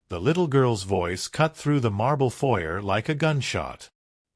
The little girl's voice cut through the marble foyer like a gunshot.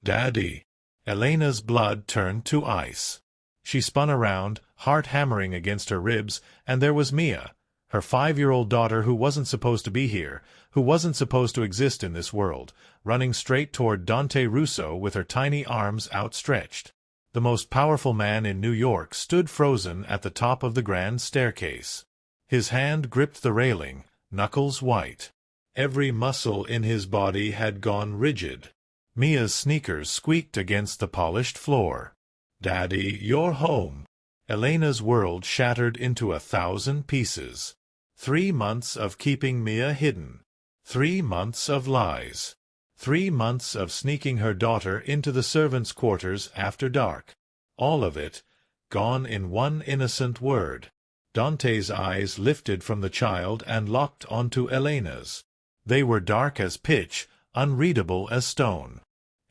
"Daddy." Elena's blood turned to ice. She spun around, heart hammering against her ribs, and there was Mia, her 5-year-old daughter who wasn't supposed to be here, who wasn't supposed to exist in this world, running straight toward Dante Russo with her tiny arms outstretched. The most powerful man in New York stood frozen at the top of the grand staircase. His hand gripped the railing, knuckles white. Every muscle in his body had gone rigid. Mia's sneakers squeaked against the polished floor. "Daddy, you're home." Elena's world shattered into 1,000 pieces. 3 months of keeping Mia hidden. 3 months of lies. 3 months of sneaking her daughter into the servants' quarters after dark. All of it, gone in one innocent word. Dante's eyes lifted from the child and locked onto Elena's. They were dark as pitch, unreadable as stone.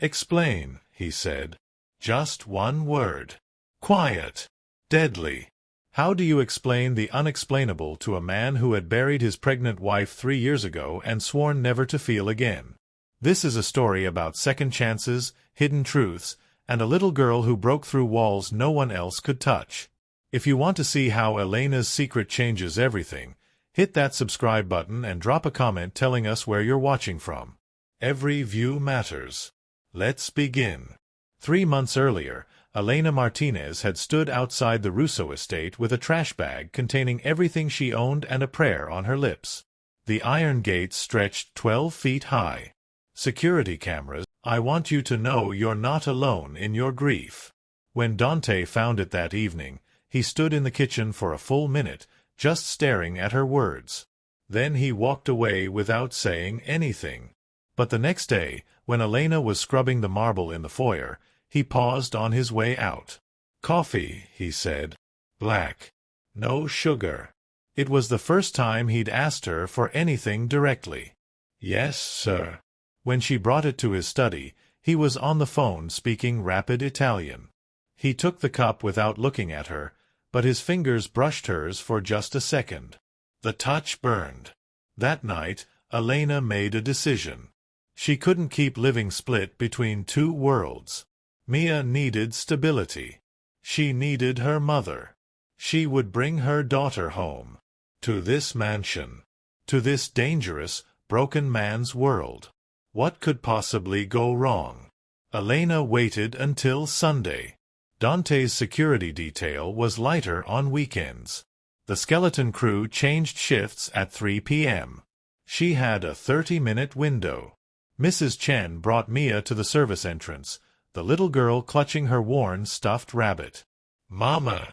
"Explain," he said. "Just one word." Quiet. Deadly. How do you explain the unexplainable to a man who had buried his pregnant wife 3 years ago and sworn never to feel again? This is a story about second chances, hidden truths, and a little girl who broke through walls no one else could touch. If you want to see how Elena's secret changes everything, hit that subscribe button and drop a comment telling us where you're watching from. Every view matters. Let's begin. 3 months earlier, Elena Martinez had stood outside the Russo estate with a trash bag containing everything she owned and a prayer on her lips. The iron gates stretched 12 feet high. Security cameras. "I want you to know you're not alone in your grief." When Dante found it that evening, he stood in the kitchen for a full minute, just staring at her words. Then he walked away without saying anything. But the next day, when Elena was scrubbing the marble in the foyer, he paused on his way out. "Coffee," he said. "Black. No sugar." It was the first time he'd asked her for anything directly. "Yes, sir." When she brought it to his study, he was on the phone speaking rapid Italian. He took the cup without looking at her, but his fingers brushed hers for just a second. The touch burned. That night, Elena made a decision. She couldn't keep living split between 2 worlds. Mia needed stability. She needed her mother. She would bring her daughter home. To this mansion. To this dangerous, broken man's world. What could possibly go wrong? Elena waited until Sunday. Dante's security detail was lighter on weekends. The skeleton crew changed shifts at 3 p.m. She had a 30-minute window. Mrs. Chen brought Mia to the service entrance, the little girl clutching her worn stuffed rabbit. "Mama!"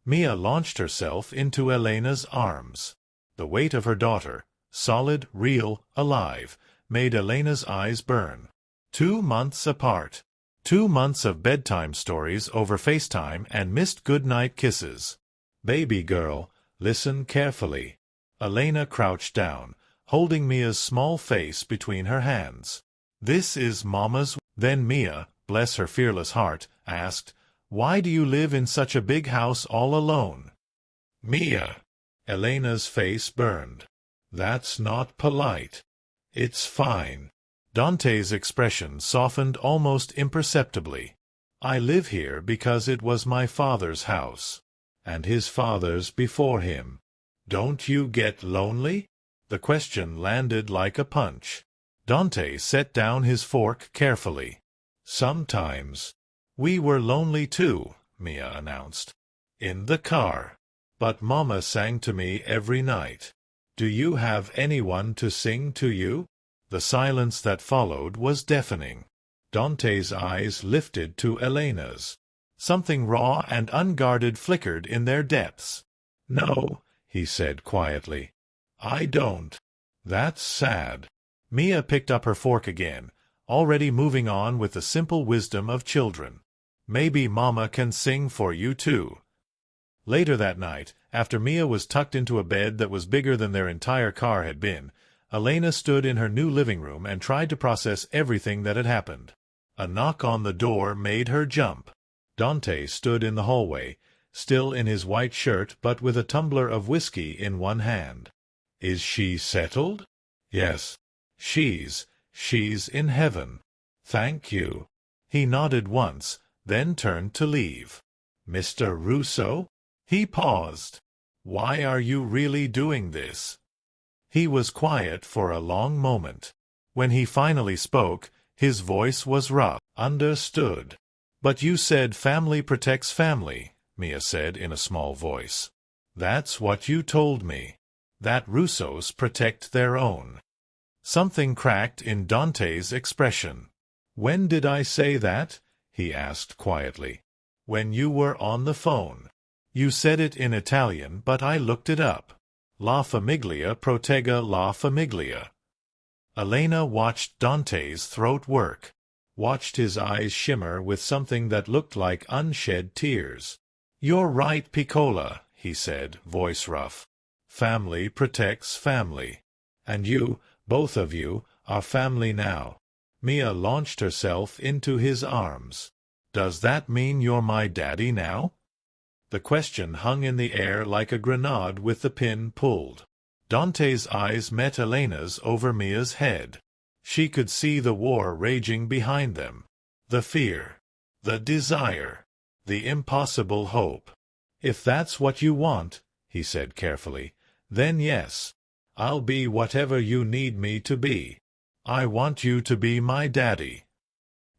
Mia launched herself into Elena's arms. The weight of her daughter, solid, real, alive, made Elena's eyes burn. 2 months apart. 2 months of bedtime stories over FaceTime and missed goodnight kisses. "Baby girl, listen carefully." Elena crouched down, holding Mia's small face between her hands. "This is Mama's." Then Mia, bless her fearless heart, asked, "Why do you live in such a big house all alone?" "Mia." Elena's face burned. "That's not polite." "It's fine." Dante's expression softened almost imperceptibly. "I live here because it was my father's house. And his father's before him. Don't you get lonely?" The question landed like a punch. Dante set down his fork carefully. "Sometimes." "We were lonely too," Mia announced. "In the car. But Mama sang to me every night." "Do you have anyone to sing to you?" The silence that followed was deafening. Dante's eyes lifted to Elena's. Something raw and unguarded flickered in their depths. "No," he said quietly. "I don't." "That's sad." Mia picked up her fork again, already moving on with the simple wisdom of children. "Maybe Mama can sing for you too." Later that night, after Mia was tucked into a bed that was bigger than their entire car had been, Elena stood in her new living room and tried to process everything that had happened. A knock on the door made her jump. Dante stood in the hallway, still in his white shirt but with a tumbler of whiskey in one hand. "Is she settled?" Yes. She's in heaven. Thank you. He nodded once, then turned to leave. Mr. Russo? He paused. Why are you really doing this? He was quiet for a long moment. When he finally spoke, his voice was rough. Understood. But you said family protects family, Mia said in a small voice. That's what you told me. That Russos protect their own. Something cracked in Dante's expression. When did I say that? He asked quietly. When you were on the phone. You said it in Italian, but I looked it up. La famiglia protegge la famiglia. Elena watched Dante's throat work, watched his eyes shimmer with something that looked like unshed tears. You're right, Piccola, he said, voice rough. Family protects family. And you, both of you, are family now. Mia launched herself into his arms. Does that mean you're my daddy now? The question hung in the air like a grenade with the pin pulled. Dante's eyes met Elena's over Mia's head. She could see the war raging behind them. The fear. The desire. The impossible hope. If that's what you want, he said carefully, then yes. I'll be whatever you need me to be. I want you to be my daddy.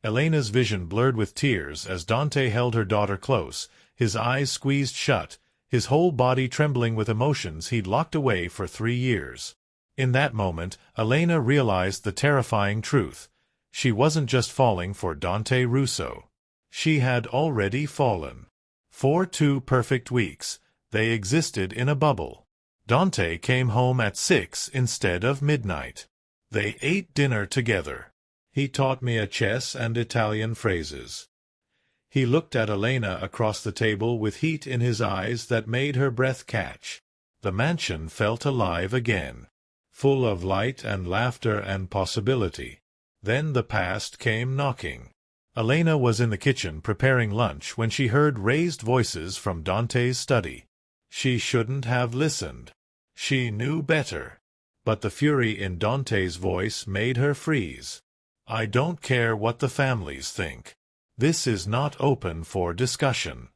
Elena's vision blurred with tears as Dante held her daughter close, his eyes squeezed shut, his whole body trembling with emotions he'd locked away for 3 years. In that moment, Elena realized the terrifying truth. She wasn't just falling for Dante Russo. She had already fallen. For 2 perfect weeks, they existed in a bubble. Dante came home at 6 instead of midnight. They ate dinner together. He taught me chess and Italian phrases. He looked at Elena across the table with heat in his eyes that made her breath catch. The mansion felt alive again, full of light and laughter and possibility. Then the past came knocking. Elena was in the kitchen preparing lunch when she heard raised voices from Dante's study. She shouldn't have listened. She knew better. But the fury in Dante's voice made her freeze. I don't care what the families think. This is not open for discussion.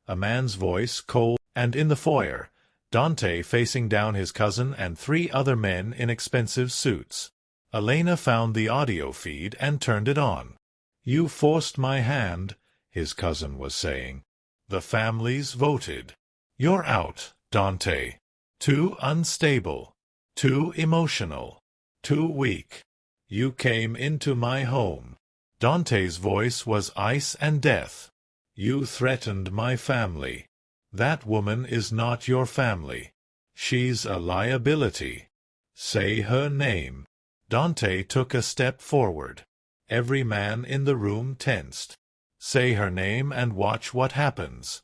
A man's voice, cold, and in the foyer, Dante facing down his cousin and 3 other men in expensive suits. Elena found the audio feed and turned it on. You forced my hand, his cousin was saying. The families voted. You're out, Dante. Too unstable. Too emotional. Too weak. You came into my home. Dante's voice was ice and death. You threatened my family. That woman is not your family. She's a liability. Say her name. Dante took a step forward. Every man in the room tensed. Say her name and watch what happens.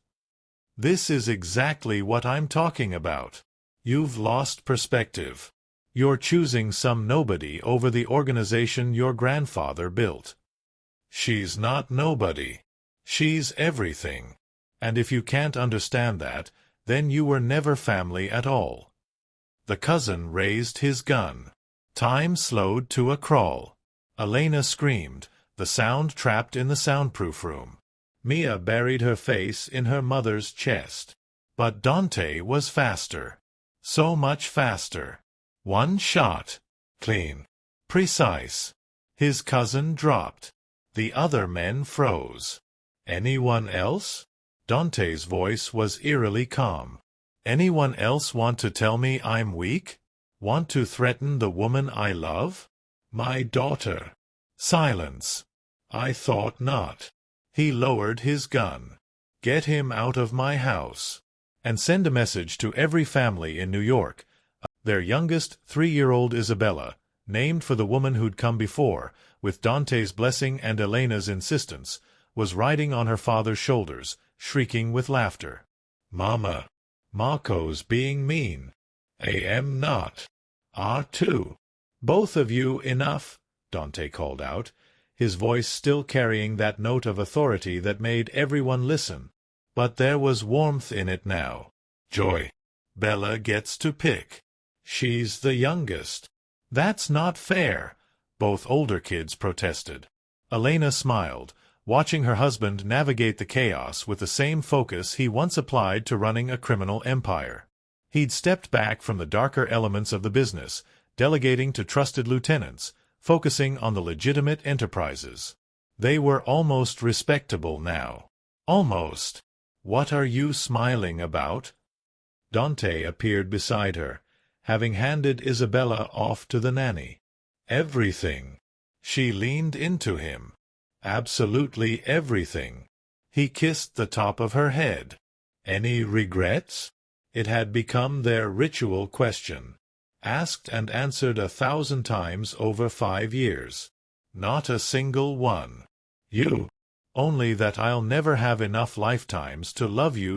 This is exactly what I'm talking about. You've lost perspective. You're choosing some nobody over the organization your grandfather built. She's not nobody. She's everything. And if you can't understand that, then you were never family at all. The cousin raised his gun. Time slowed to a crawl. Elena screamed, the sound trapped in the soundproof room. Mia buried her face in her mother's chest. But Dante was faster. So much faster. 1 shot. Clean. Precise. His cousin dropped. The other men froze. Anyone else? Dante's voice was eerily calm. Anyone else want to tell me I'm weak? Want to threaten the woman I love? My daughter. Silence. I thought not. He lowered his gun. Get him out of my house. And send a message to every family in New York. Their youngest, 3-year-old Isabella, named for the woman who'd come before, with Dante's blessing and Elena's insistence, was riding on her father's shoulders, shrieking with laughter. Mama. Marco's being mean. Am not. Are too. Both of you enough, Dante called out, his voice still carrying that note of authority that made everyone listen. But there was warmth in it now. Joy. Bella gets to pick. She's the youngest. "That's not fair," both older kids protested. Elena smiled, watching her husband navigate the chaos with the same focus he once applied to running a criminal empire. He'd stepped back from the darker elements of the business, delegating to trusted lieutenants, focusing on the legitimate enterprises. They were almost respectable now. Almost. "What are you smiling about?" Dante appeared beside her, having handed Isabella off to the nanny. "Everything." She leaned into him. "Absolutely everything." He kissed the top of her head. "Any regrets?" It had become their ritual question, asked and answered 1,000 times over 5 years. "Not a single one." "You?" "Only that I'll never have enough lifetimes to love you